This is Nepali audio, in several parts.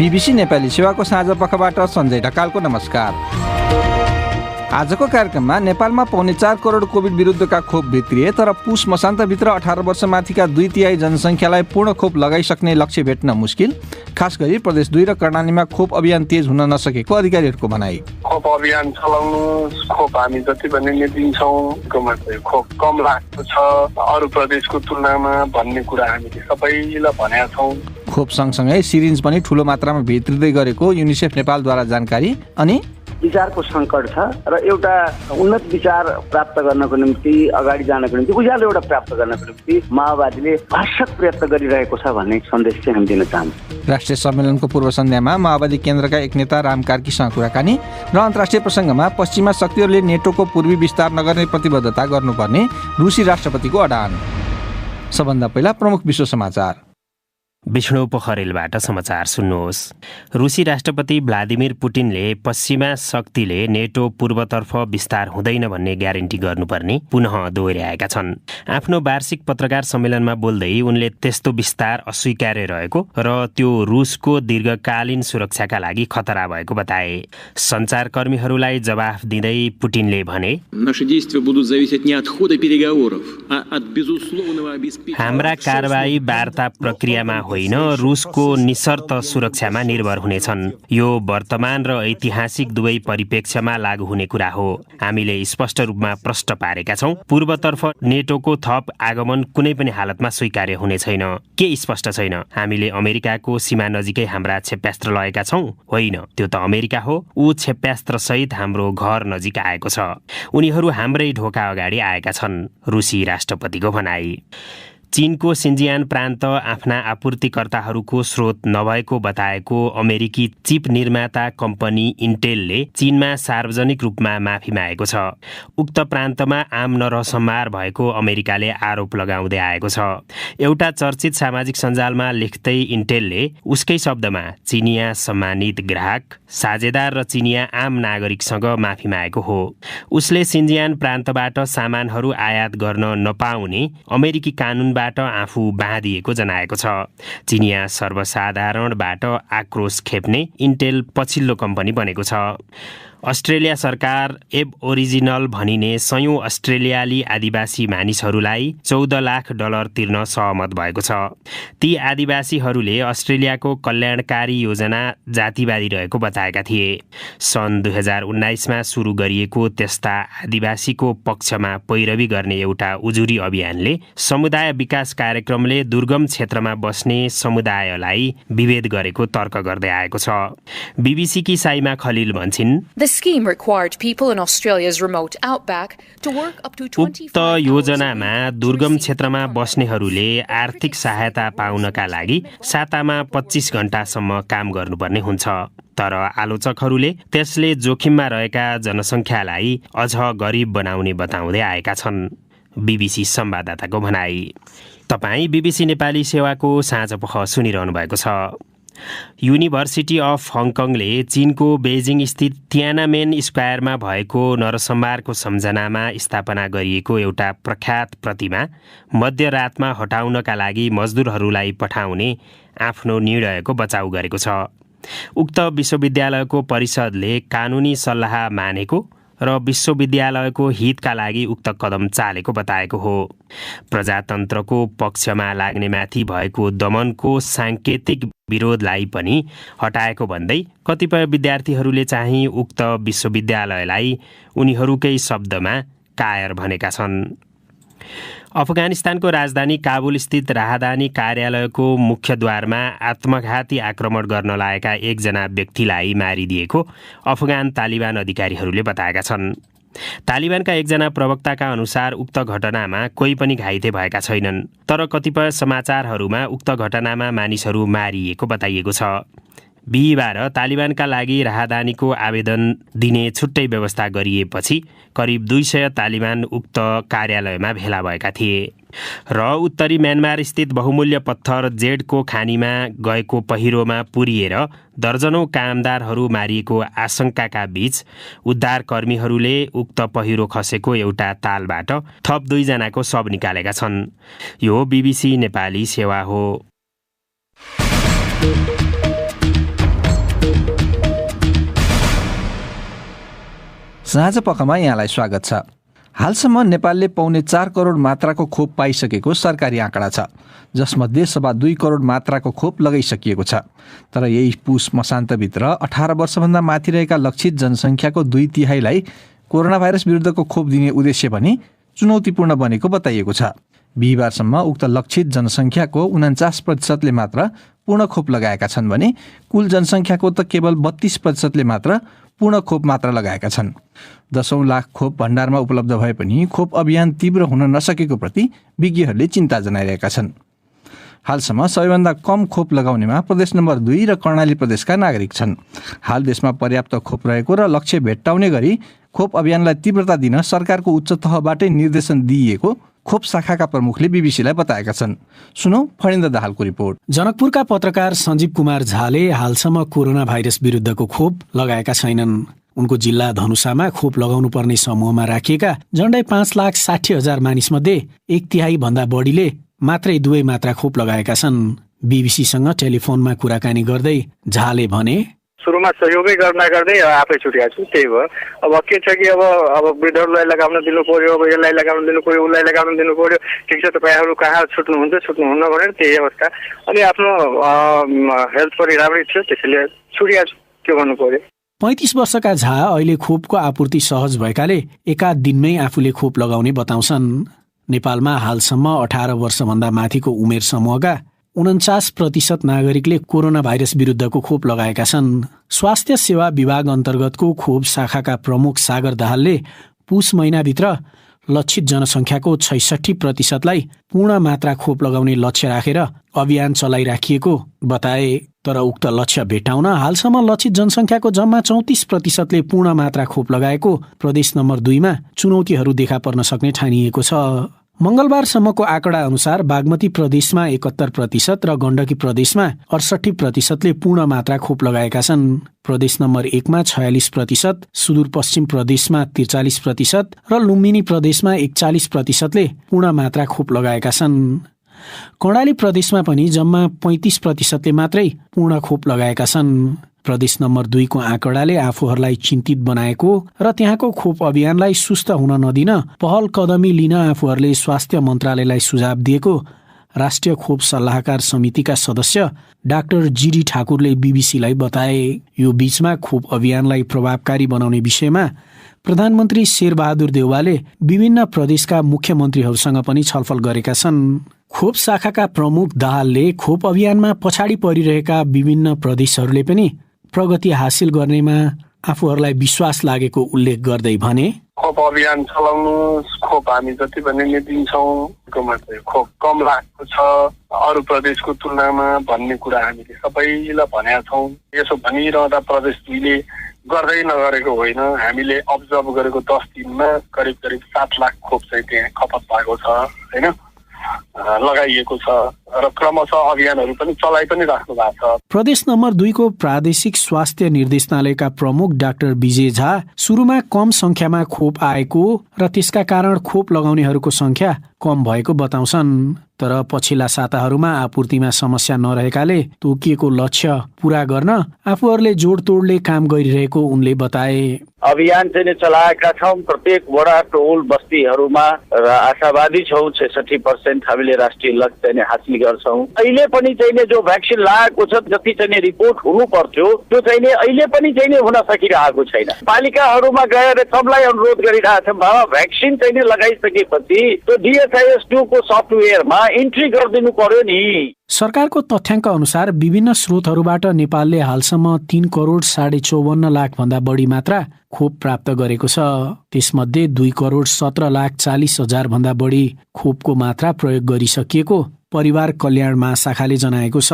बीबीसी नेपाली सेवाको साँझ पखबाट सञ्जय ढकालको नमस्कार। आजको कार्यक्रममा नेपालमा 4.25 करोड कोभिड विरुद्धका खोप भित्रिए, तर पुस मसान्तभित्र 18 वर्षमाथिका 2/3 जनसङ्ख्यालाई पूर्ण खोप लगाइसक्ने लक्ष्य भेट्न मुस्किल। खास गरी प्रदेश 2 र कर्णालीमा खोप अभियान तेज हुन नसकेको अधिकारीहरूको भनाइ। खोप अभियान चलाउनु, खोप हामी जति पनि दिन्छौँ, खोप कम लागेको छ अरू प्रदेशको तुलनामा भन्ने कुरा हामीले सबैलाई भनेका छौँ। खोप सँगसँगै सिरिन्ज पनि ठूलो मात्रामा भित्रिँदै गरेको युनिसेफ नेपालद्वारा जानकारी। अनि विचारको सङ्कट छ र एउटा उन्नत विचार प्राप्त गर्नको निम्ति, अगाडि जानको निम्ति, उज्यालो एउटा प्राप्त गर्नको निम्ति माओवादीले भरसक प्रयत्न गरिरहेको छ भन्ने सन्देश चाहिँ हामी दिन चाहन्छौँ। राष्ट्रिय सम्मेलनको पूर्व सन्ध्यामा माओवादी केन्द्रका एक नेता राम कार्कीसँग कुराकानी र अन्तर्राष्ट्रिय प्रसङ्गमा पश्चिमा शक्तिहरूले नेटोको पूर्वी विस्तार नगर्ने प्रतिबद्धता गर्नुपर्ने रुसी राष्ट्रपतिको अडान। सबभन्दा पहिला प्रमुख विश्व समाचार। विष्णु पोखरेलबाट समाचार सुन्नुहोस्। रुसी राष्ट्रपति भ्लादिमिर पुटिनले पश्चिमा शक्तिले नेटो पूर्वतर्फ विस्तार हुँदैन भन्ने ग्यारेन्टी गर्नुपर्ने पुनः दोहोर्याएका छन्। आफ्नो वार्षिक पत्रकार सम्मेलनमा बोल्दै उनले त्यस्तो विस्तार अस्वीकार्य रहेको र त्यो रुसको दीर्घकालीन सुरक्षाका लागि खतरा भएको बताए। सञ्चारकर्मीहरूलाई जवाफ दिँदै पुटिनले भने, हाम्रा कारबाही वार्ता प्रक्रियामा होइन, रुसको निशर्त सुरक्षामा निर्भर हुनेछन्। यो वर्तमान र ऐतिहासिक दुवै परिप्रेक्ष्यमा लागू हुने कुरा हो। हामीले स्पष्ट रूपमा प्रष्ट पारेका छौँ, पूर्वतर्फ नेटोको थप आगमन कुनै पनि हालतमा स्वीकार्य हुने छैन। के स्पष्ट छैन? हामीले अमेरिकाको सीमा नजिकै हाम्रा क्षेप्यास्त्र लगेका छौँ? होइन, त्यो त अमेरिका हो। ऊ क्षेप्यास्त्र सहित हाम्रो घर नजिक आएको छ। उनीहरू हाम्रै ढोका अगाडि आएका छन्, रुसी राष्ट्रपतिको भनाई। चीनको सिन्जियान प्रान्त आफ्ना आपूर्तिकर्ताहरूको स्रोत नभएको बताएको अमेरिकी चिप निर्माता कम्पनी इन्टेलले चीनमा सार्वजनिक रूपमा माफी मागेको छ। उक्त प्रान्तमा आम नरसंहार भएको अमेरिकाले आरोप लगाउँदै आएको छ। एउटा चर्चित सामाजिक सञ्जालमा लेख्दै इन्टेलले उसकै शब्दमा चिनिया सम्मानित ग्राहक, साझेदार र चिनिया आम नागरिकसँग माफी मागेको हो। उसले सिन्जियान प्रान्तबाट सामानहरू आयात गर्न नपाउने अमेरिकी कानुनबाट आफू बाँधिएको जनाएको छ। चिनिया सर्वसाधारणबाट आक्रोश खेप्ने इन्टेल पछिल्लो कम्पनी बनेको छ। अस्ट्रेलिया सरकार एब ओरिजिनल भनिने 100 अस्ट्रेलियाली आदिवासी मानिसहरूलाई $14 लाख तिर्न सहमत भएको छ। ती आदिवासीहरूले अस्ट्रेलियाको कल्याणकारी योजना जातिवादी रहेको बताएका थिए। सन् 2019मा सुरु गरिएको त्यस्ता आदिवासीको पक्षमा पैरवी गर्ने एउटा उजुरी अभियानले समुदाय विकास कार्यक्रमले दुर्गम क्षेत्रमा बस्ने समुदायलाई विभेद गरेको तर्क गर्दै आएको छ। बीबीसीकी Saima Khalil भन्छिन्, scheme required people in Australia's remote outback to work up to 25 उक्त योजनामा दुर्गम क्षेत्रमा बस्नेहरूले आर्थिक सहायता पाउनका लागि सातामा 25 घण्टासम्म काम गर्नुपर्ने हुन्छ। तर आलोचकहरूले त्यसले जोखिममा रहेका जनसङ्ख्यालाई अझ गरिब बनाउने बताउँदै आएका छन्। बीबीसी संवाददाताको भनाई। तपाईँ बीबीसी नेपाली सेवाको साँझ पख सुनिरहनु भएको छ। युनिभर्सिटी अफ हङकङले चीनको बेजिङ स्थित तियानामेन स्क्वायरमा भएको नरसंहारको सम्झनामा स्थापना गरिएको एउटा प्रख्यात प्रतिमा मध्यरातमा हटाउनका लागि मजदुरहरूलाई पठाउने आफ्नो निर्णयको बचाउ गरेको छ। उक्त विश्वविद्यालयको परिषदले कानुनी सल्लाह मानेको र विश्वविद्यालयको हितका लागि उक्त कदम चालेको बताएको हो। प्रजातन्त्रको पक्षमा लाग्नेमाथि भएको दमनको साङ्केतिक विरोधलाई पनि हटाएको भन्दै कतिपय विद्यार्थीहरूले चाहिँ उक्त विश्वविद्यालयलाई उनीहरूकै शब्दमा कायर भनेका छन्। अफगानिस्तानको राजधानी काबुल स्थित राहदानी कार्यालयको मुख्यद्वारमा आत्मघाती आक्रमण गर्न लागेका एकजना व्यक्तिलाई मारिदिएको अफगान तालिबान अधिकारीहरूले बताएका छन्। तालिबानका एकजना प्रवक्ताका अनुसार उक्त घटनामा कोही पनि घाइते भएका छैनन्, तर कतिपय समाचारहरूमा उक्त घटनामा मानिसहरू मारिएको बताइएको छ। बिहिबार तालिबानका लागि राहदानीको आवेदन दिने छुट्टै व्यवस्था गरिएपछि करिब 200 तालिबान उक्त कार्यालयमा भेला भएका थिए र उत्तरी म्यानमार स्थित बहुमूल्य पत्थर जेडको खानीमा गएको पहिरोमा पुरिएर दर्जनौं कामदारहरू मारिएको आशंकाका बीच उद्धारकर्मीहरूले उक्त पहिरो खसेको एउटा तालबाट थप 2 जनाको शव निकालेका छन्। यो बीबीसी नेपाली सेवा हो। साँझ पखमा यहाँलाई स्वागत छ। हालसम्म नेपालले पौने 4 करोड मात्राको खोप पाइसकेको सरकारी आँकडा छ, जसमध्ये 2.25 करोड मात्राको खोप लगाइसकिएको छ। तर यही पुस मसान्तभित्र 18 वर्षभन्दा माथि रहेका लक्षित जनसङ्ख्याको 2/3 कोरोना भाइरस विरुद्धको खोप दिने उद्देश्य पनि चुनौतीपूर्ण बनेको बताइएको छ। बिहिबारसम्म उक्त लक्षित जनसङ्ख्याको 49% मात्र पूर्ण खोप लगाएका छन् भने कुल जनसङ्ख्याको त केवल 32% मात्र पूर्ण खोप मात्र लगाएका छन्। 10औं लाख खोप भण्डारमा उपलब्ध भए पनि खोप अभियान तीव्र हुन नसकेको प्रति विज्ञहरूले चिन्ता जनाइरहेका छन्। हालसम्म सबैभन्दा कम खोप लगाउनेमा प्रदेश नम्बर 2 र कर्णाली प्रदेशका नागरिक छन्। हाल देशमा पर्याप्त खोप रहेको र लक्ष्य भेट्टाउने गरी खोप अभियानलाई तीव्रता दिन सरकारको उच्च तहबाटै निर्देशन दिइएको खोप शाखाका प्रमुखले बीबीसीलाई बताएका छन्। सुनौ फणिन्द्र दाहालको रिपोर्ट। जनकपुरका पत्रकार सञ्जीव कुमार झाले हालसम्म कोरोना भाइरस विरुद्धको खोप लगाएका छैनन्। उनको जिल्ला धनुषामा खोप लगाउनु पर्ने समूहमा राखिएका झण्डै 5,60,000 मानिसमध्ये 1/3 भन्दा बढीले मात्रै 2 मात्रा खोप लगाएका छन्। बीबीसीसँग टेलिफोनमा कुराकानी गर्दै झाले भने, सुरुमा सहयोगै गर्दै आफै छुट्याएको छु। त्यही भयो। अब के छ कि अब वृद्धहरूलाई लगाउन दिनु पर्यो, अब यसलाई लगाउन दिनु पर्यो, उसलाई लगाउन दिनु पर्यो। ठिक छ, तपाईँहरू कहाँ छुट्नुहुन्न भनेर त्यही अवस्था। अनि आफ्नो हेल्थ पनि राम्रै थियो, त्यसैले छुट्याएको छु। के भन्नु पर्यो। 35 वर्षका झा अहिले खोपको आपूर्ति सहज भएकाले एकाध दिनमै आफूले खोप लगाउने बताउँछन्। नेपालमा हालसम्म 18 वर्षभन्दा माथिको उमेर समूहका 49% नागरिकले कोरोना भाइरस विरुद्धको खोप लगाएका छन्। स्वास्थ्य सेवा विभाग अन्तर्गतको खोप शाखाका प्रमुख सागर दाहालले पुस महिनाभित्र लक्षित जनसङ्ख्याको 66%लाई पूर्ण मात्रा खोप लगाउने लक्ष्य राखेर अभियान चलाइराखिएको बताए। तर उक्त लक्ष्य भेट्टाउन हालसम्म लक्षित जनसङ्ख्याको जम्मा 34%ले पूर्ण मात्रा खोप लगाएको प्रदेश नम्बर 2 मा चुनौतीहरू देखा पर्न सक्ने ठानिएको छ। मंगलबारसम्मको आँकडा अनुसार बागमती प्रदेशमा 71% र गण्डकी प्रदेशमा 68%ले पूर्ण मात्रा खोप लगाएका छन्। प्रदेश नम्बर 1 मा 46%, सुदूरपश्चिम प्रदेशमा 43% र लुम्बिनी प्रदेशमा 41%ले पूर्ण मात्रा खोप लगाएका छन्। कर्णाली प्रदेशमा पनि जम्मा 35%ले मात्रै पूर्ण खोप लगाएका छन्। प्रदेश नम्बर 2 को आँकडाले आफूहरूलाई चिन्तित बनाएको र त्यहाँको खोप अभियानलाई सुस्त हुन नदिन पहल कदमी लिन आफूहरूले स्वास्थ्य मन्त्रालयलाई सुझाव दिएको राष्ट्रिय खोप सल्लाहकार समितिका सदस्य डाक्टर जीडी ठाकुरले बीबीसीलाई बताए। यो बीचमा खोप अभियानलाई प्रभावकारी बनाउने विषयमा प्रधानमन्त्री शेरबहादुर देउवाले विभिन्न प्रदेशका मुख्यमन्त्रीहरूसँग पनि छलफल गरेका छन्। खोप शाखाका प्रमुख दाहालले खोप अभियानमा पछाडि परिरहेका विभिन्न प्रदेशहरूले पनि प्रगति हासिल गर्नेमा आफूहरूलाई विश्वास लागेको उल्लेख गर्दै भने, खोप अभियान चलाउनु, खोप हामी जति पनि दिन्छौँ, खोप कम लागेको छ अरू प्रदेशको तुलनामा भन्ने कुरा हामीले सबैलाई भनेका छौँ। यसो भनिरहँदा प्रदेश 2ले गर्दै नगरेको होइन। हामीले अब्जर्भ गरेको 10 दिनमा करिब 7 लाख खोप चाहिँ त्यहाँ खपत भएको छ, होइन, लगाइएको छ र क्रमशः अभियानहरू पनि चलाइ पनि राख्नु भएको छ। प्रदेश नम्बर 2 को प्रादेशिक स्वास्थ्य निर्देशनालयका प्रमुख डाक्टर विजय झा सुरुमा कम संख्यामा खोप आएको र त्यसका कारण खोप लगाउनेहरूको संख्या कम भएको बताउँछन्। तर पछिल्ला साताहरूमा आपूर्तिमा समस्या नरहेकाले तोकिएको लक्ष्य पूरा गर्न आफूहरूले जोडतोडले काम गरिरहेको उनले बताए। अभियान चाहिँ चलाएका छौँ प्रत्येक वडा टोल बस्तीहरूमा र आशावादी छौँ 66% हामीले राष्ट्रिय लक्ष्य चाहिँ हासिल गर्छौँ। अहिले पनि चाहिँ जो भ्याक्सिन लागेको छ जति चाहिँ रिपोर्ट हुनु पर्थ्यो त्यो चाहिँ अहिले पनि चाहिँ हुन सकिरहेको छैन। पालिकाहरूमा गएर सबलाई अनुरोध गरिरहेका छौँ, बाबा भ्याक्सिन चाहिँ लगाइसकेपछि त्यो DSIS2 को सफ्टवेयरमा इन्ट्री गरिदिनु पर्यो नि। सरकारको तथ्याङ्क अनुसार विभिन्न स्रोतहरूबाट नेपालले हालसम्म 3 करोड 54.5 लाख भन्दा बढी मात्रा खोप प्राप्त गरेको छ। त्यसमध्ये 2 करोड 17 लाख 40 हजार भन्दा बढी खोपको मात्रा प्रयोग गरिसकिएको परिवार कल्याण महाशाखाले जनाएको छ।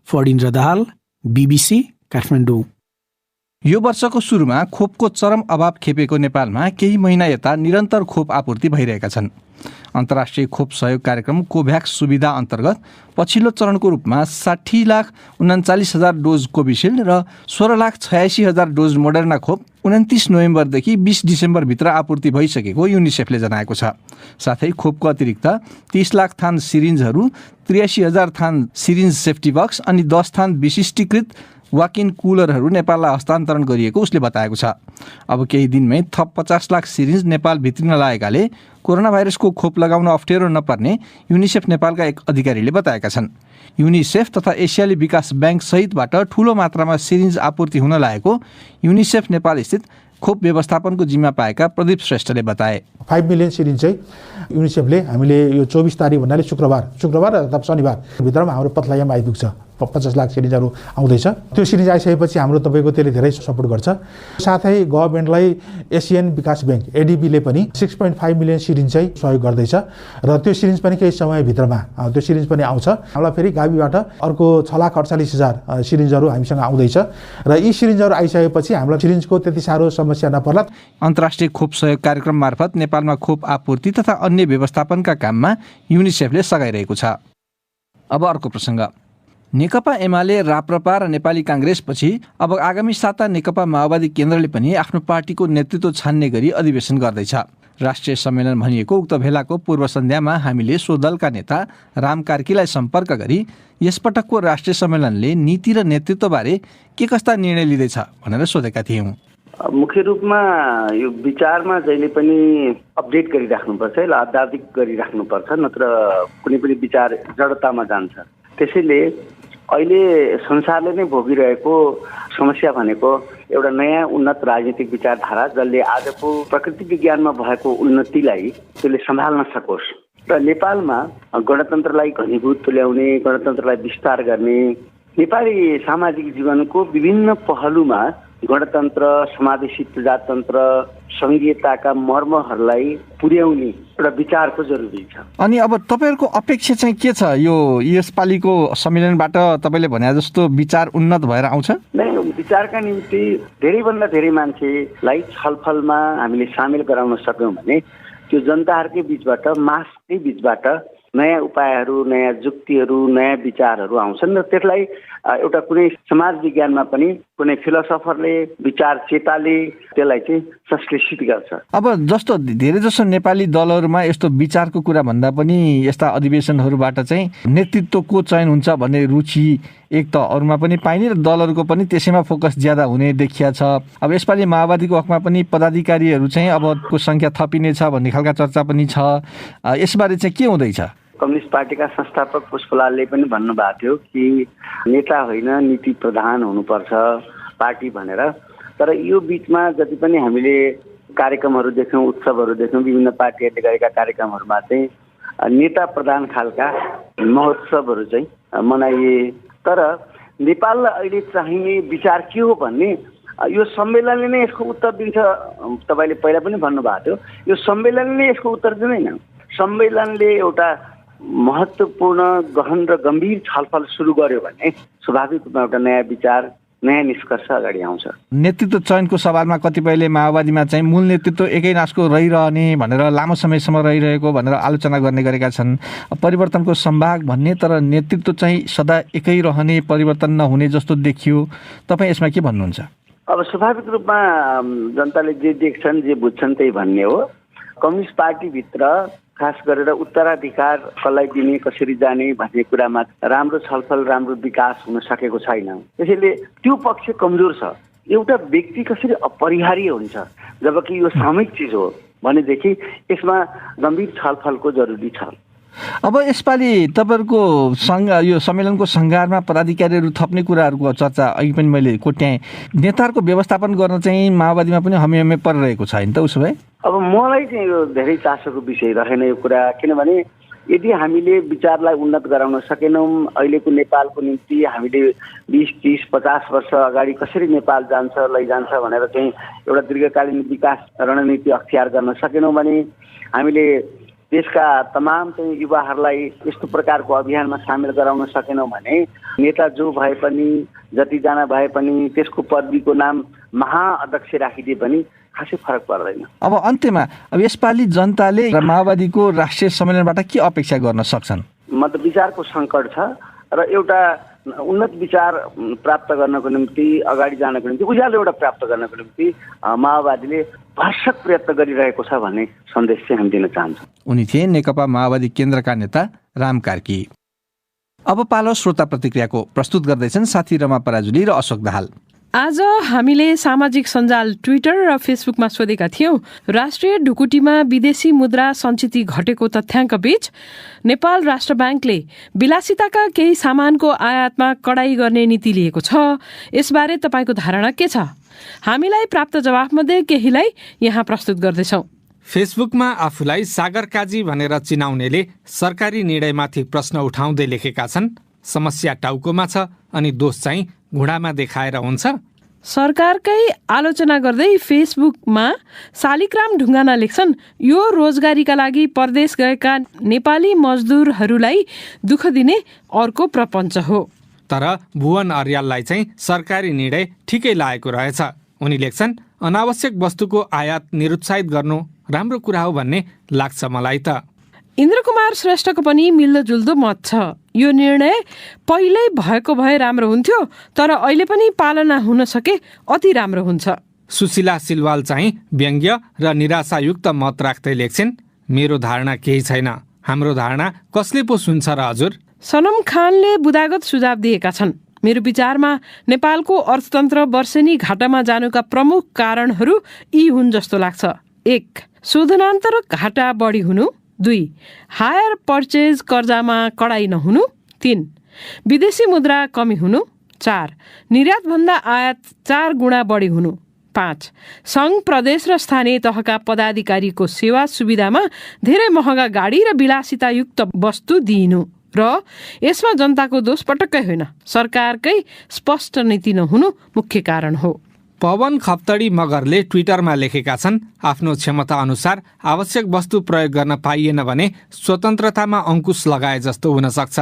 फणिन्द्र दाहाल, बीबीसी, काठमाडौँ। यो वर्षको सुरुमा खोपको चरम अभाव खेपेको नेपालमा केही महिना यता निरन्तर खोप आपूर्ति भइरहेका छन्। अन्तर्राष्ट्रिय खोप सहयोग कार्यक्रम कोभ्याक्स सुविधा अन्तर्गत पछिल्लो चरणको रूपमा 60,39,000 डोज कोभिसिल्ड र 16,86,000 डोज मोडर्ना खोप 29 नोभेम्बरदेखि 20 डिसेम्बरभित्र आपूर्ति भइसकेको युनिसेफले जनाएको छ। साथै खोपको अतिरिक्त 30 लाख थान सिरिन्जहरू, 83,000 थान सिरिन्ज सेफ्टी बक्स अनि 10 थान विशिष्टीकृत वाक-इन कुलरहरू नेपाललाई हस्तान्तरण गरिएको उसले बताएको छ। अब केही दिनमै थप 50 लाख सिरिन्ज नेपाल भित्रिन लागेकाले कोरोना भाइरसको खोप लगाउन अप्ठ्यारो नपर्ने युनिसेफ नेपालका एक अधिकारीले बताएका छन्। युनिसेफ तथा एसियाली विकास ब्याङ्क सहितबाट ठूलो मात्रामा सिरिन्ज आपूर्ति हुन लागेको युनिसेफ नेपाल स्थित खोप व्यवस्थापनको जिम्मा पाएका प्रदीप श्रेष्ठले बताए। 5 मिलियन सिरिन्ज चाहिँ युनिसेफले हामीले यो 24 तारिक भन्नाले शुक्रबार अथवा शनिबार भित्रमा हाम्रो पत्लायामा आइपुग्छ। 50 लाख सिरिन्जहरू आउँदैछ। त्यो सिरिन्ज आइसकेपछि हाम्रो तपाईँको त्यसले धेरै सपोर्ट गर्छ। साथै गभर्मेन्टलाई एसियन विकास ब्याङ्क एडिबीले पनि 6.5 मिलियन सिरिन्ज चाहिँ सहयोग गर्दैछ र त्यो सिरिन्ज पनि केही समयभित्रमा त्यो सिरिन्ज पनि आउँछ। हामीलाई फेरि गाविबाट अर्को 6,48,000 सिरिन्जहरू हामीसँग आउँदैछ र यी सिरिन्जहरू आइसकेपछि हामीलाई सिरिन्जको त्यति साह्रो समस्या नपर्ला। अन्तर्राष्ट्रिय खोप सहयोग कार्यक्रम मार्फत नेपालमा खोप आपूर्ति तथा अन्य व्यवस्थापनका काममा युनिसेफले सघाइरहेको छ। अब अर्को प्रसङ्ग। नेकपा एमाले राप्रपा र नेपाली काङ्ग्रेसपछि अब आगामी साता नेकपा माओवादी केन्द्रले पनि आफ्नो पार्टीको नेतृत्व छान्ने गरी अधिवेशन गर्दैछ। राष्ट्रिय सम्मेलन भनिएको उक्त भेलाको पूर्व सन्ध्यामा हामीले सो दलका नेता राम कार्कीलाई सम्पर्क गरी यसपटकको राष्ट्रिय सम्मेलनले नीति र नेतृत्वबारे के कस्ता निर्णय लिँदैछ भनेर सोधेका थियौँ। मुख्य रूपमा यो विचारमा जहिले पनि अपडेट गरिराख्नुपर्छ, यसलाई अद्यावधिक गरिराख्नुपर्छ, नत्र कुनै पनि विचार जडतामा जान्छ। त्यसैले अहिले संसारले नै भोगिरहेको समस्या भनेको एउटा नयाँ उन्नत राजनीतिक विचारधारा जसले आजको प्रकृति विज्ञानमा भएको उन्नतिलाई त्यसले सम्हाल्न सकोस् र नेपालमा गणतन्त्रलाई घनीभूत तुल्याउने, गणतन्त्रलाई विस्तार गर्ने, नेपाली सामाजिक जीवनको विभिन्न पहलुमा गणतन्त्र, समावेशी प्रजातन्त्र, सङ्घीयताका मर्महरूलाई पुर्याउने एउटा विचारको जरुरी छ। अनि अब तपाईँहरूको अपेक्षा चाहिँ के छ? यो यसपालिको सम्मेलनबाट तपाईँले भने जस्तो विचार उन्नत भएर आउँछ? नै, विचारका निम्ति धेरैभन्दा धेरै मान्छेलाई छलफलमा हामीले सामेल गराउन सक्यौँ भने त्यो जनताहरूकै बिचबाट, मासकै बिचबाट नयाँ उपायहरू, नयाँ जुक्तिहरू, नयाँ विचारहरू आउँछन् र त्यसलाई एउटा कुनै समाज विज्ञानमा पनि कुनै फिलोसफरले, विचार चेताले त्यसलाई चाहिँ संश्लेषित गर्छ। अब जस्तो धेरै जसो नेपाली दलहरूमा यस्तो विचारको कुरा भन्दा पनि यस्ता अधिवेशनहरूबाट चाहिँ नेतृत्वको चयन हुन्छ भन्ने रुचि एक त अरूमा पनि पाइने र दलहरूको पनि त्यसैमा फोकस ज्यादा हुने देखिया छ। अब यसपालि माओवादीको हकमा पनि पदाधिकारीहरू चाहिँ अबको सङ्ख्या थपिनेछ भन्ने खालका चर्चा पनि छ। यसबारे चाहिँ के हुँदैछ? कम्युनिस्ट पार्टीका संस्थापक पुष्पलालले पनि भन्नुभएको थियो कि नेता होइन नीति प्रधान हुनुपर्छ पार्टी भनेर। तर यो बिचमा जति पनि हामीले कार्यक्रमहरू देख्यौँ, उत्सवहरू देख्यौँ, विभिन्न पार्टीहरूले गरेका कार्यक्रमहरूमा चाहिँ नेता प्रधान खालका महोत्सवहरू चाहिँ मनाइए। तर नेपाललाई अहिले चाहिने विचार के हो भन्ने यो सम्मेलनले नै यसको उत्तर दिन्छ। तपाईँले पहिला पनि भन्नुभएको थियो, यो सम्मेलनले नै यसको उत्तर दिँदैन। सम्मेलनले एउटा महत्त्वपूर्ण, गहन र गम्भीर छलफल सुरु गर्यो भने स्वाभाविक रूपमा एउटा नयाँ विचार, नयाँ निष्कर्ष अगाडि आउँछ। नेतृत्व चयनको सवालमा कतिपयले माओवादीमा चाहिँ मूल नेतृत्व एकै नासको रहिरहने भनेर लामो समयसम्म रहिरहेको भनेर आलोचना गर्ने गरेका छन्। परिवर्तनको सम्भाग भन्ने, तर नेतृत्व चाहिँ सदा एकै रहने, परिवर्तन नहुने जस्तो देखियो। तपाईँ यसमा के भन्नुहुन्छ? अब स्वाभाविक रूपमा जनताले जे देख्छन्, जे बुझ्छन् त्यही भन्ने हो। कम्युनिस्ट पार्टीभित्र खास गरेर उत्तराधिकार कसलाई दिने, कसरी जाने भन्ने कुरामा राम्रो छलफल, राम्रो विकास हुन सकेको छैन। त्यसैले त्यो पक्ष कमजोर छ। एउटा व्यक्ति कसरी अपरिहार्य हुन्छ जबकि यो सामूहिक चिज हो भनेदेखि यसमा गम्भीर छलफलको जरुरी छ। अब यसपालि तपाईँहरूको यो सम्मेलनको सङ्घारमा पदाधिकारीहरू थप्ने कुराहरूको चर्चा अघि पनि मैले कोट्याएँ। नेताहरूको व्यवस्थापन गर्न चाहिँ माओवादीमा पनि हमे परिरहेको छ नि त? उसो भए अब मलाई चाहिँ यो धेरै चासोको विषय रहेन यो कुरा, किनभने यदि हामीले विचारलाई उन्नत गराउन सकेनौँ, अहिलेको नेपालको निम्ति हामीले 20, 30, 50 वर्ष अगाडि कसरी नेपाल जान्छ, लैजान्छ भनेर चाहिँ एउटा दीर्घकालीन विकास रणनीति अख्तियार गर्न सकेनौँ भने, हामीले देशका तमाम चाहिँ युवाहरूलाई यस्तो प्रकारको अभियानमा सामेल गराउन सकेनौँ भने नेता जो भए पनि, जतिजना भए पनि, त्यसको पदवीको नाम महाअध्यक्ष राखिदिए पनि खासै फरक पर्दैन। अब अन्त्यमा अब यसपालि जनताले माओवादीको राष्ट्रिय सम्मेलनबाट के अपेक्षा गर्न सक्छन्? मतलब विचारको सङ्कट छ र एउटा उन्नत विचार प्राप्त गर्नको निम्ति, अगाडि जानको निम्ति, उज्यालो एउटा प्राप्त गर्नको निम्ति माओवादीले भरसक प्रयत्न गरिरहेको छ भन्ने सन्देश चाहिँ हामी दिन चाहन्छौँ। उनी थिए नेकपा माओवादी केन्द्रका नेता राम कार्की। अब पालो श्रोता प्रतिक्रियाको। प्रस्तुत गर्दैछन् साथी रमा पराजुली र अशोक दाहाल। आज हामीले सामाजिक सञ्जाल ट्विटर र फेसबुकमा सोधेका थियौं, राष्ट्रिय ढुकुटीमा विदेशी मुद्रा सञ्चित घटेको तथ्याङ्क बीच नेपाल राष्ट्र ब्याङ्कले विलासिताका केही सामानको आयातमा कडाई गर्ने नीति लिएको छ। यसबारे तपाईँको धारणा के छ? हामीलाई प्राप्त जवाफमध्ये केहीलाई यहाँ प्रस्तुत गर्दैछौँ। फेसबुकमा आफूलाई सागर काजी भनेर चिनाउनेले सरकारी निर्णयमाथि प्रश्न उठाउँदै लेखेका छन्, समस्या टाउकोमा छ अनि दोष चाहिँ घुँडामा देखाएर हुन्छ। सरकारकै आलोचना गर्दै फेसबुकमा शालिग्राम ढुङ्गाना लेख्छन्, यो रोजगारीका लागि परदेश गएका नेपाली मजदुरहरूलाई दुःख दिने अर्को प्रपञ्च हो। तर भुवन अर्याललाई चाहिँ सरकारी निर्णय ठिकै लागेको रहेछ। उनी लेख्छन्, अनावश्यक वस्तुको आयात निरुत्साहित गर्नु राम्रो कुरा हो भन्ने लाग्छ मलाई त। इन्द्रकुमार श्रेष्ठको पनि मिल्दोजुल्दो मत छ। यो निर्णय पहिल्यै भएको भए राम्रो हुन्थ्यो, तर अहिले पनि पालना हुन सके अति राम्रो हुन्छ। सुशीला सिलवाल चाहिँ व्यङ्ग्य र निराशायुक्त मत राख्दै लेख्छिन्, मेरो धारणा केही छैन, हाम्रो धारणा कसले पो सुन्छ र हजुर। सनम खानले बुदागत सुझाव दिएका छन्, मेरो विचारमा नेपालको अर्थतन्त्र वर्षेनी घाटामा जानुका प्रमुख कारणहरू यी हुन् जस्तो लाग्छ। 1. शोधनान्तर घाटा बढी हुनु। 2. हायर पर्चेज कर्जामा कडाई नहुनु। 3. विदेशी मुद्रा कमी हुनु। 4. निर्यातभन्दा आयात 4 गुणा बढी हुनु। 5. सङ्घ प्रदेश र स्थानीय तहका पदाधिकारीको सेवा सुविधामा धेरै महँगा गाडी र विलासितायुक्त वस्तु दिइनु। र यसमा जनताको दोष पटक्कै होइन, सरकारकै स्पष्ट नीति नहुनु मुख्य कारण हो। पवन खप्तडी मगरले ट्विटरमा लेखेका छन्, आफ्नो क्षमता अनुसार आवश्यक वस्तु प्रयोग गर्न पाइएन भने स्वतन्त्रतामा अंकुश लगाए जस्तो हुन सक्छ।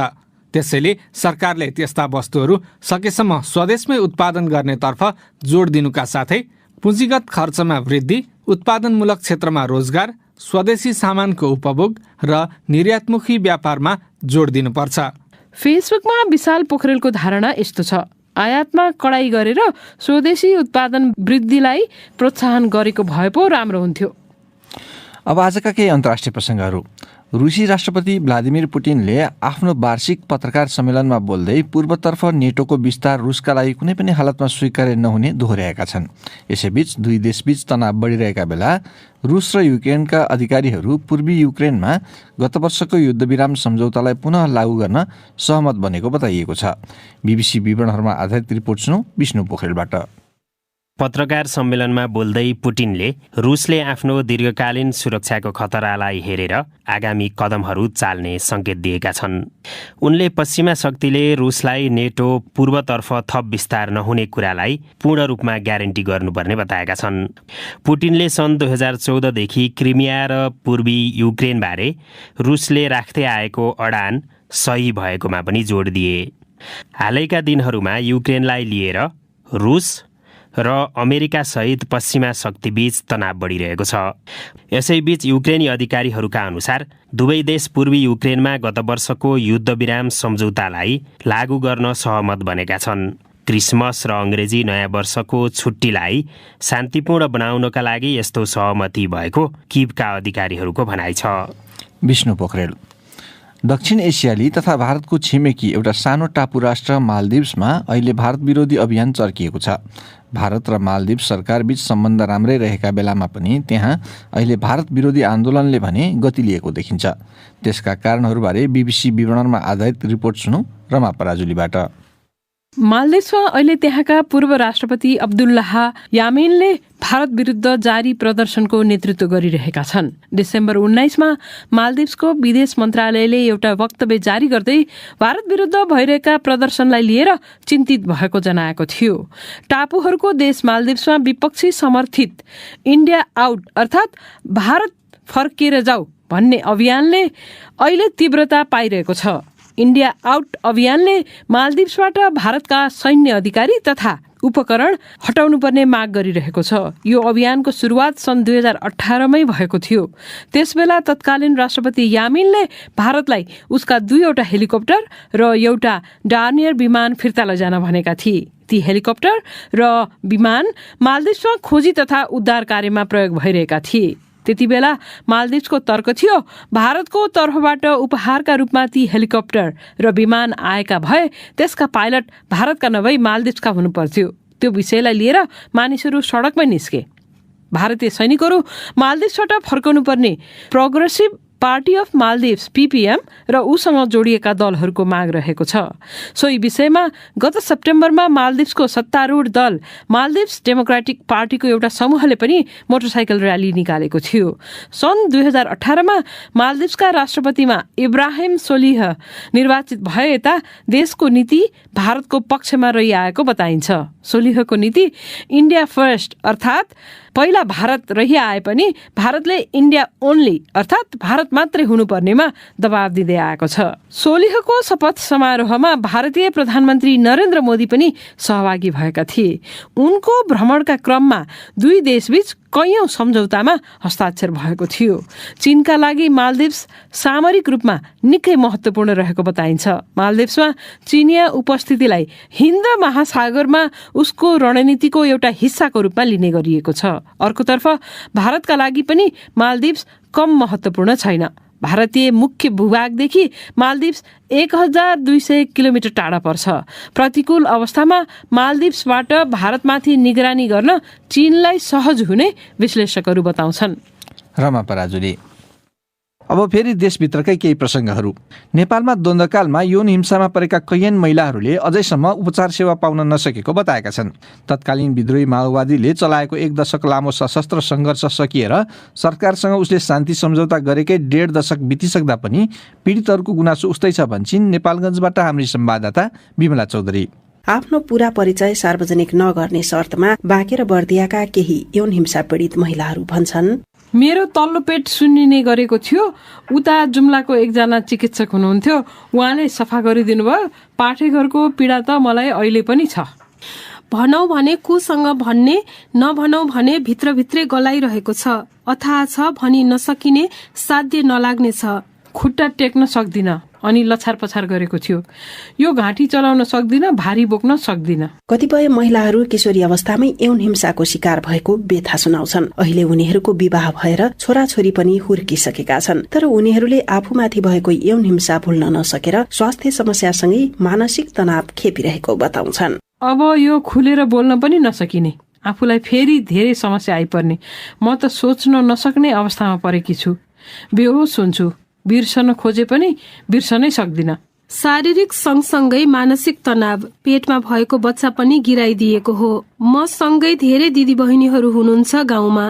त्यसैले सरकारले त्यस्ता वस्तुहरू सकेसम्म स्वदेशमै उत्पादन गर्नेतर्फ जोड दिनुका साथै पुँजीगत खर्चमा वृद्धि, उत्पादनमूलक क्षेत्रमा रोजगार, स्वदेशी सामानको उपभोग र निर्यातमुखी व्यापारमा जोड दिनुपर्छ। फेसबुकमा विशाल पोखरेलको धारणा यस्तो छ, आयातमा कडाई गरेर स्वदेशी उत्पादन वृद्धिलाई प्रोत्साहन गरेको भए पो राम्रो हुन्थ्यो। अब आजका केही अन्तर्राष्ट्रिय प्रसङ्गहरू। रुसी राष्ट्रपति भ्लादिमिर पुटिनले आफ्नो वार्षिक पत्रकार सम्मेलनमा बोल्दै पूर्वतर्फ नेटोको विस्तार रुसका लागि कुनै पनि हालतमा स्वीकार्य नहुने दोहोर्याएका छन्। यसैबीच दुई देशबीच तनाव बढिरहेका बेला रुस र युक्रेनका अधिकारीहरू पूर्वी युक्रेनमा गत वर्षको युद्धविराम सम्झौतालाई पुनः लागू गर्न सहमत बनेको बताइएको छ। बीबीसी विवरणहरूमा आधारित रिपोर्ट सुनौ विष्णु पोखरेलबाट। पत्रकार सम्मेलनमा बोल्दै पुटिनले रुसले आफ्नो दीर्घकालीन सुरक्षाको खतरालाई हेरेर आगामी कदमहरू चाल्ने सङ्केत दिएका छन्। उनले पश्चिमा शक्तिले रुसलाई नेटो पूर्वतर्फ थप विस्तार नहुने कुरालाई पूर्ण रूपमा ग्यारेन्टी गर्नुपर्ने बताएका छन्। पुटिनले सन् 2014देखि क्रिमिया र पूर्वी युक्रेनबारे रुसले राख्दै आएको अडान सही भएकोमा पनि जोड दिए। हालैका दिनहरूमा युक्रेनलाई लिएर रुस र अमेरिका सहित पश्चिमा शक्तिबीच तनाव बढिरहेको छ। यसैबीच युक्रेनी अधिकारीहरूका अनुसार दुवै देश पूर्वी युक्रेनमा गत वर्षको युद्धविराम सम्झौतालाई लागू गर्न सहमत बनेका छन्। क्रिसमस र अङ्ग्रेजी नयाँ वर्षको छुट्टीलाई शान्तिपूर्ण बनाउनका लागि यस्तो सहमति भएको किभका अधिकारीहरूको भनाइ छ। विष्णु पोखरेल। दक्षिण एसियाली तथा भारतको छिमेकी एउटा सानो टापु राष्ट्र मालदिभ्समा अहिले भारत विरोधी अभियान चर्किएको छ। भारत र मालदिभ सरकारबीच सम्बन्ध राम्रै रहेका बेलामा पनि त्यहाँ अहिले भारत विरोधी आन्दोलनले भने गति लिएको देखिन्छ। त्यसका कारणहरूबारे बीबीसी विवरणमा आधारित रिपोर्ट सुनौ रमा पराजुलीबाट। मालदिभ्समा अहिले त्यहाँका पूर्व राष्ट्रपति अब्दुल्लाह यामिनले भारत विरुद्ध जारी प्रदर्शनको नेतृत्व गरिरहेका छन्। डिसेम्बर 19मा मालदिभ्सको विदेश मन्त्रालयले एउटा वक्तव्य जारी गर्दै भारत विरुद्ध भइरहेका प्रदर्शनलाई लिएर चिन्तित भएको जनाएको थियो। टापुहरूको देश मालदिभ्समा विपक्षी समर्थित इन्डिया आउट अर्थात् भारत फर्केर जाऊ भन्ने अभियानले अहिले तीव्रता पाइरहेको छ। इन्डिया आउट अभियानले मालदिभ्सबाट भारतका सैन्य अधिकारी तथा उपकरण हटाउनुपर्ने माग गरिरहेको छ। यो अभियानको सुरुवात सन् 2018मै भएको थियो। त्यसबेला तत्कालीन राष्ट्रपति यामिनले भारतलाई उसका 2 हेलिकप्टर र एउटा डार्नियर विमान फिर्ता लैजान भनेका थिए। ती हेलिकप्टर र विमान मालदिभ्समा खोजी तथा उद्धार कार्यमा प्रयोग भइरहेका थिए। त्यति बेला मालदिप्सको तर्क थियो भारतको तर्फबाट उपहारका रूपमा ती हेलिकप्टर र विमान आएका भए त्यसका पाइलट भारतका नभई मालदिप्सका हुनुपर्थ्यो। त्यो विषयलाई लिएर मानिसहरू सडकमै निस्के। भारतीय सैनिकहरू मालदिप्सबाट फर्काउनु पर्ने progressive party of Maldives PPM र उसँग जोडिएका दलहरूको माग रहेको छ। सोही विषयमा गत सेप्टेम्बरमा मालदिप्सको सत्तारूढ दल मालदिप्स डेमोक्रेटिक पार्टीको एउटा समूहले पनि मोटरसाइकल र्याली निकालेको थियो। सन् 2018मा मालदिप्सका राष्ट्रपतिमा इब्राहिम सोलिह निर्वाचित भए यता देशको नीति भारतको पक्षमा रहिआएको बताइन्छ। सोलिहको नीति इन्डिया फर्स्ट अर्थात् पहिला भारत रहिआए पनि भारतले इन्डिया ओन्ली अर्थात् भारत मात्रै हुनुपर्नेमा दबाब दिँदै आएको छ। सोलिहको शपथ समारोहमा भारतीय प्रधानमन्त्री नरेन्द्र मोदी पनि सहभागी भएका थिए। उनको भ्रमणका क्रममा दुई देशबीच कैयौं सम्झौतामा हस्ताक्षर भएको थियो। चीनका लागि मालदिप्स सामरिक रूपमा निकै महत्त्वपूर्ण रहेको बताइन्छ। मालदिप्समा चीनिया उपस्थितिलाई हिन्द महासागरमा उसको रणनीतिको एउटा हिस्साको रूपमा लिने गरिएको छ। अर्कोतर्फ भारतका लागि पनि मालदिप्स कम महत्त्वपूर्ण छैन। भारतीय मुख्य भूभागदेखि मालदिप्स 1200 किलोमिटर टाढा पर्छ। प्रतिकूल अवस्थामा मालदिप्सबाट भारतमाथि निगरानी गर्न चीनलाई सहज हुने विश्लेषकहरू बताउँछन्। रमा पराजुली। अब फेरि देशभित्रकै केही प्रसङ्गहरू। नेपालमा द्वन्द्वकालमा यौन हिंसामा परेका कैयन महिलाहरूले अझैसम्म उपचार सेवा पाउन नसकेको बताएका छन्। तत्कालीन विद्रोही माओवादीले चलाएको 1 दशक लामो सशस्त्र सङ्घर्ष सकिएर सरकारसँग उसले शान्ति सम्झौता गरेकै 1.5 दशक बितिसक्दा पनि पीडितहरूको गुनासो उस्तै छ भन्छिन् नेपालगञ्जबाट हाम्री संवाददाता विमला चौधरी। आफ्नो पूरा परिचय सार्वजनिक नगर्ने शर्तमा बाँकेर बर्दियाका केही यौन हिंसा पीडित महिलाहरू भन्छन्, मेरो तल्लो पेट सुन्निने गरेको थियो। उता जुम्लाको एकजना चिकित्सक हुनुहुन्थ्यो, उहाँले सफा गरिदिनु भयो। पाठेघरको पीडा त मलाई अहिले पनि छ। भनौ भने कोसँग भन्ने, नभनौ भने भित्रभित्रै गलाइरहेको छ। अथाह छ भनी नसकिने, साध्य नलाग्ने छ। खुट्टा टेक्न सक्दिन अनि लछार पछार गरेको थियो। यो घाँटी चलाउन सक्दिन, भारी बोक्न सक्दिन। कतिपय महिलाहरू किशोरी अवस्थामै यौन हिंसाको शिकार भएको व्यथा सुनाउँछन्। अहिले उनीहरूको विवाह भएर छोराछोरी पनि हुर्किसकेका छन्, तर उनीहरूले आफूमाथि भएको यौन हिंसा भुल्न नसकेर स्वास्थ्य समस्यासँगै मानसिक तनाव खेपिरहेको बताउँछन्। अब यो खुलेर बोल्न पनि नसकिने, आफूलाई फेरि धेरै समस्या आइपर्ने, म त सोच्न नसक्ने अवस्थामा परेकी छु। बेहोस हुन्छु, बिर्सन खोजे पनि बिर्सनै सक्दिन। शारीरिक सँगसँगै मानसिक तनाव, पेटमा भएको बच्चा पनि गिराइदिएको हो। म सँगै धेरै दिदी बहिनीहरू हुनुहुन्छ गाउँमा,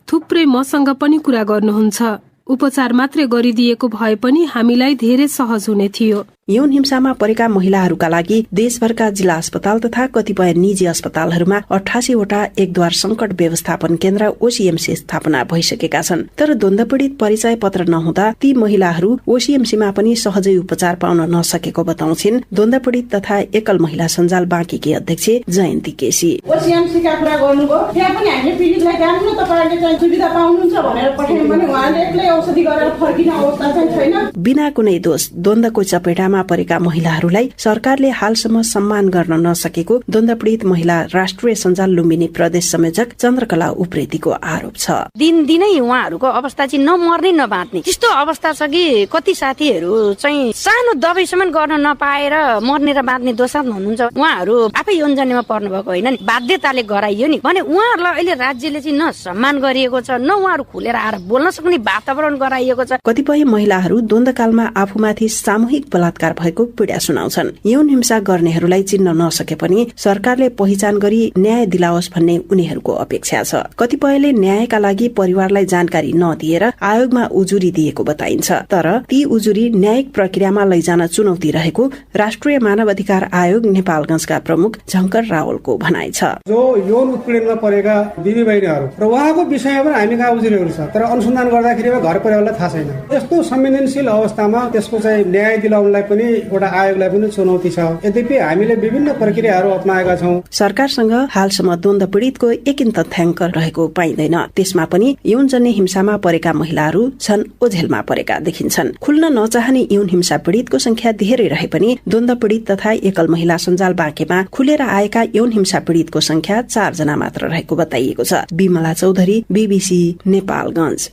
थुप्रै मसँग पनि कुरा गर्नुहुन्छ। उपचार मात्रै गरिदिएको भए पनि हामीलाई धेरै सहज हुने थियो। यौन हिंसामा परेका महिलाहरूका लागि देशभरका जिल्ला अस्पताल तथा कतिपय निजी अस्पतालहरूमा 88 वटा एकद्वार संकट व्यवस्थापन केन्द्र OCMC स्थापना भइसकेका छन्। तर द्वन्द्व पीडित परिचय पत्र नहुँदा ती महिलाहरू OCMCमा पनि सहजै उपचार पाउन नसकेको बताउँछिन् द्वन्द्व पीडित तथा एकल महिला सञ्जाल बाँकीकी अध्यक्ष जयन्ती केसी। OCMCका कुरा गर्नुभयो, त्यहाँ पनि हामीले पीडितलाई जानु न तपाईहरुले चाहिँ सुविधा पाउनुहुन्छ भनेर पठायौं भने उहाँले एक्लै औषधि गरेर फर्किने अवस्था चाहिँ छैन। बिना कुनै दोष द्वन्द्वको चपेटामा परेका महिलाहरूलाई सरकारले हालसम्म सम्मान गर्न नसकेको द्वन्द्व पीडित महिला राष्ट्रिय सञ्जाल लुम्बिनी प्रदेश संयोजक चन्द्रकला उप्रेतीको आरोप छ। दिनदिनै उहाँहरूको अवस्था चाहिँ नमर्ने नबाँच्ने त्यस्तो अवस्था छ कि कति साथीहरू चाहिँ सानो दबाईसम्म गर्न नपाएर मर्ने र बाँच्ने दोषात्म हुनुहुन्छ। उहाँहरू आफै यौनजन्यमा पर्नु भएको होइन नि, बाध्यताले गराइयो नि भने उहाँहरूलाई अहिले राज्यले चाहिँ न सम्मान गरिएको छ, न उहाँहरू खुलेर आएर बोल्न सक्ने वातावरण गराइएको छ। कतिपय महिलाहरू द्वन्द्वकालमा आफूमाथि सामूहिक बलात्कार भएको पीडा सुनाउँछन्। यौन हिंसा गर्नेहरूलाई चिन्न नसके पनि सरकारले पहिचान गरी न्याय दिलाओस् भन्ने उनीहरूको अपेक्षा छ। कतिपयले न्यायका लागि परिवारलाई जानकारी नदिएर आयोगमा उजुरी दिएको बताइन्छ, तर ती उजुरी न्यायिक प्रक्रियामा लैजान चुनौती रहेको राष्ट्रिय मानव अधिकार आयोग नेपालगञ्जका प्रमुख झङ्कर रावलको भनाइ छ। जो यौन उत्पीडनमा परेका दिदी बहिनीहरू र उहाँको विषयमा पनि हामी कहाँ उजुरीहरू छ, तर अनुसन्धान गर्दाखेरि घर परिवारलाई थाहा छैन। यस्तो संवेदनशील अवस्थामा त्यसको चाहिँ न्याय दिलाउनलाई पनि एउटा आयोगलाई पनि चुनौती छ। यद्यपि हामीले विभिन्न प्रक्रियाहरू अपनाएका छौँ। सरकारसँग हालसम्म द्वन्द्व पीडितको एकिन तथ्याङ्क रहेको पाइँदैन। त्यसमा पनि यौनजन्य हिंसामा परेका महिलाहरू छन् ओझेलमा परेका देखिन्छन्। खुल्न नचाहने यौन हिंसा पीडितको संख्या धेरै रहे पनि द्वन्द्व पीडित तथा एकल महिला सञ्जाल बाँकेमा खुलेर आएका यौन हिंसा पीडितको संख्या 4 जना मात्र रहेको बताइएको छ। बिमला चौधरी, BBC नेपालगञ्ज।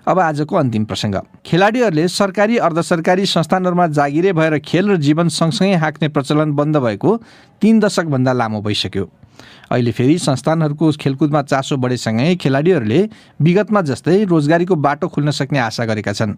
अब आजको अन्तिम प्रसङ्ग। खेलाडीहरूले सरकारी अर्धसरकारी संस्थानहरूमा जागिरे भएर खेल र जीवन सँगसँगै हाँक्ने प्रचलन बन्द भएको 3 दशकभन्दा लामो भइसक्यो। अहिले फेरि संस्थानहरूको खेलकुदमा चासो बढेसँगै खेलाडीहरूले विगतमा जस्तै रोजगारीको बाटो खुल्न सक्ने आशा गरेका छन्।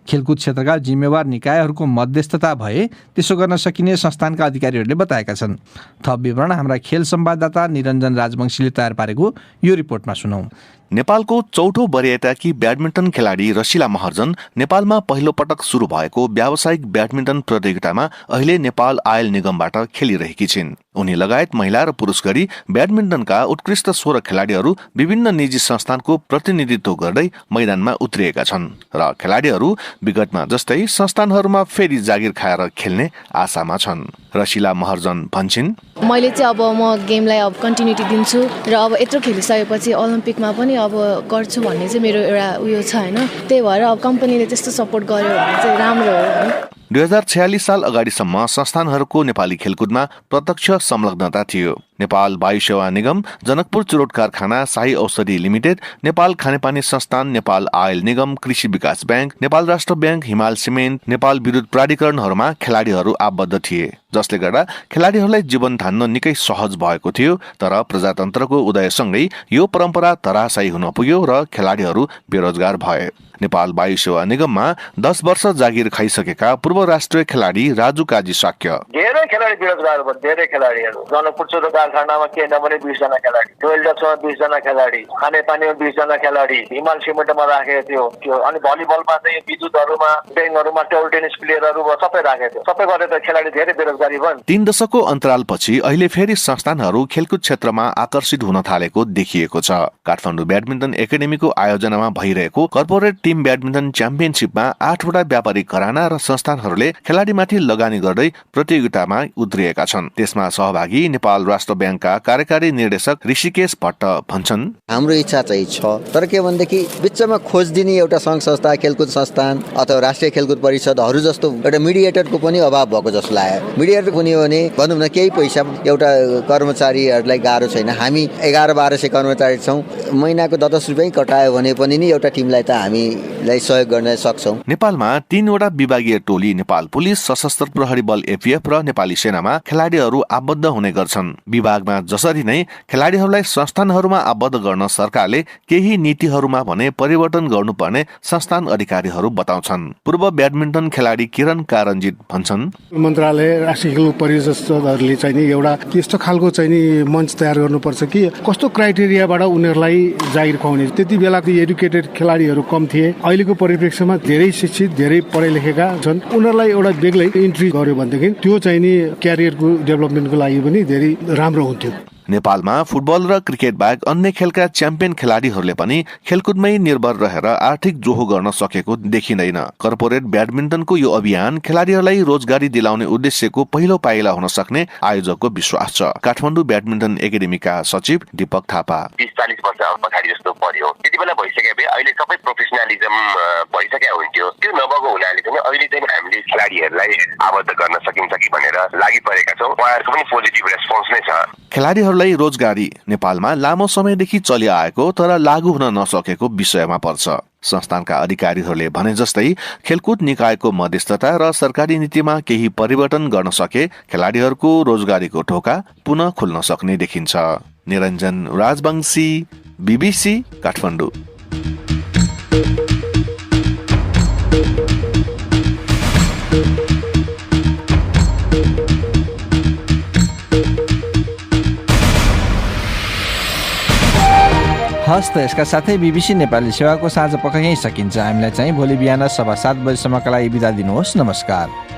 खेलकुद क्षेत्रका जिम्मेवार निकायहरूको मध्यस्थता भए त्यसो गर्न सकिने संस्थानका अधिकारीहरूले बताएका छन्। थप विवरण हाम्रा खेल संवाददाता निरञ्जन राजवंशीले तयार पारेको यो रिपोर्टमा सुनौं। नेपालको चौथो वरियताकी ब्याडमिन्टन खेलाडी रसिला महर्जन नेपालमा पहिलो पटक सुरु भएको व्यावसायिक ब्याडमिन्टन प्रतियोगितामा अहिले नेपाल आयल निगमबाट खेलिरहेकी छिन्। उनी लगायत महिला र पुरुष गरी ब्याडमिन्टनका उत्कृष्ट 16 खेलाडीहरू विभिन्न निजी संस्थानको प्रतिनिधित्व गर्दै मैदानमा उत्रिएका छन् र खेलाडीहरू विगतमा जस्तै संस्थानहरूमा फेरि जागिर खाएर खेल्ने आशामा छन्। रसिला महर्जन भन्छिन्, मैले चाहिँ अब म गेमलाई अब कन्टिन्युटी दिन्छु र अब यत्रो खेलिसकेपछि ओलम्पिकमा पनि अब गर्छु भन्ने चाहिँ मेरो एउटा उयो छ हैन। त्यही भएर अब कम्पनीले त्यस्तो सपोर्ट गर्यो भने चाहिँ राम्रो हो। 2046 साल अगाडिसम्म संस्थानहरूको नेपाली खेलकुदमा प्रत्यक्ष संलग्नता थियो। नेपाल वायु सेवा निगम, जनकपुर चुरोट कारखाना, शाही औषधि लिमिटेड, नेपाल खानेपानी संस्थान, नेपाल आयल निगम, कृषि विकास ब्याङ्क, नेपाल राष्ट्र ब्याङ्क, हिमाल सिमेन्ट, नेपाल विद्युत प्राधिकरणहरूमा खेलाडीहरू आबद्ध थिए, जसले गर्दा खेलाडीहरूलाई जीवन धान्न निकै सहज भएको थियो। तर प्रजातन्त्रको उदयसँगै यो परम्परा धराशायी हुन पुग्यो र खेलाडीहरू बेरोजगार भए। नेपाल वायु सेवा निगममा 10 वर्ष जागिर खाइसकेका पूर्व राष्ट्रिय खेलाडी राजु काजी साक्य, धेरै खेलाडी बेरोजगार भए, धेरै खेलाडीहरू जनकपुर चुरोट कारखानामा के नभने 20 जना खेलाडी, टोइलटमा 20 जना खेलाडी, खानेपानीमा 20 जना खेलाडी, हिमाल सिमेन्टमा राखेको थियो अनि भलिबलमा चाहिँ विद्युतहरूमा, ब्याङ्कहरूमा टेबल टेनिस प्लेयरहरू सबै राखेको थियो। सबै गरेर खेलाडी धेरै बेरोजगारी भए। 3 दशकको अन्तरालपछि अहिले फेरि संस्थानहरू खेलकुद क्षेत्रमा आकर्षित हुन थालेको देखिएको छ। काठमाडौँ ब्याडमिन्टन एकाडेमीको आयोजनामा भइरहेको कर्पोरेट टिम ब्याडमिन्टन च्याम्पियनशिपमा 8 वटा व्यापारिक घराना र संस्थानहरूले खेलाडीमाथि लगानी गर्दै प्रतियोगितामा उत्रिएका छन्। त्यसमा सहभागी नेपाल राष्ट्र ब्याङ्कका कार्यकारी निर्देशक ऋषिकेश भट्ट भन्छन्, हाम्रो इच्छा चाहिँ छ, तर के भनेदेखि बिचमा खोज दिने एउटा संघ संस्था, खेलकुद संस्थान अथवा राष्ट्रिय खेलकुद परिषदहरू जस्तो एउटा मिडिएटरको पनि अभाव भएको जस्तो लाग्यो। मिडिएटर पनि हो भने भनौँ न केही पैसा एउटा कर्मचारीहरूलाई गाह्रो छैन। हामी 11-1200 कर्मचारी छौँ, महिनाको 10 रुपियाँ कटायो भने पनि नि एउटा टिमलाई त हामीलाई सहयोग गर्न सक्छौँ। नेपालमा 3 वटा विभागीय टोली नेपाल पुलिस, सशस्त्र प्रहरी बल एपीएफ र नेपाली सेनामा खेलाडीहरू आबद्ध हुने गर्छन्। विभागमा जसरी नै खेलाडीहरूलाई संस्थानहरूमा आबद्ध गर्न सरकारले केही नीतिहरूमा भने परिवर्तन गर्नुपर्ने संस्थान अधिकारीहरू बताउँछन्। पूर्व ब्याडमिन्टन खेलाडी किरण कारञ्जित भन्छन्, मन्त्रालय राष्ट्रिय खेल परिषदहरूले चाहिँ नि एउटा त्यस्तो खालको चाहिँ नि मञ्च तयार गर्नुपर्छ कि कस्तो क्राइटेरियाबाट उनीहरूलाई जागिर खुवाउने। त्यति बेला एडुकेटेड खेलाडीहरू कम थिए, अहिलेको परिप्रेक्ष्यमा धेरै शिक्षित, धेरै पढे लेखेका छन्। उनीहरूलाई एउटा बेग्लै इन्ट्री गर्यो भनेदेखि त्यो चाहिँ नि क्यारियरको डेभलपमेन्टको लागि पनि धेरै राम्रो हुन्थ्यो। नेपालमा फुटबल र क्रिकेट बाहेक अन्य खेलका च्याम्पियन खेलाडीहरूले पनि खेलकुदमै निर्भर रहेर आर्थिक जोहो गर्न सकेको देखिँदैन। कर्पोरेट ब्याडमिन्टनको यो अभियान खेलाडीहरूलाई रोजगारी दिलाउने उद्देश्यको पहिलो पाइला हुन सक्ने आयोजकको विश्वास छ। काठमाडौँ ब्याडमिन्टन एकाडेमीका सचिव दीपक थापा, 20-40 वर्ष पछाडि जस्तो पर्यो, त्यति बेला भइसके भए अहिले सबै प्रोफेसनलिजम भइसक्यो हुन्थ्यो। त्यो नभएको हुनाले चाहिँ अहिले चाहिँ हामीले खेलाडीहरूलाई आबद्ध गर्न सकिन्छ कि भनेर लागि परेका छौँ। उहाँहरूको पनि पोजिटिभ रेस्पोन्स नै छ। खेलाडीहरूलाई रोजगारी नेपालमा लामो समयदेखि चलिआएको तर लागू हुन नसकेको विषयमा पर्छ। संस्थानका अधिकारीहरूले भने जस्तै खेलकुद निकायको मध्यस्थता र सरकारी नीतिमा केही परिवर्तन गर्न सके खेलाडीहरूको रोजगारीको ढोका पुनः खुल्न सक्ने देखिन्छ। निरञ्जन राजवंशी, BBC काठमाडौँ। हस् त यसका साथै BBC नेपाली सेवाको साँझ पख यहीँ सकिन्छ। हामीलाई चाहिँ भोलि बिहान 7:15 बजेसम्मका लागि बिदा दिनुहोस्। नमस्कार।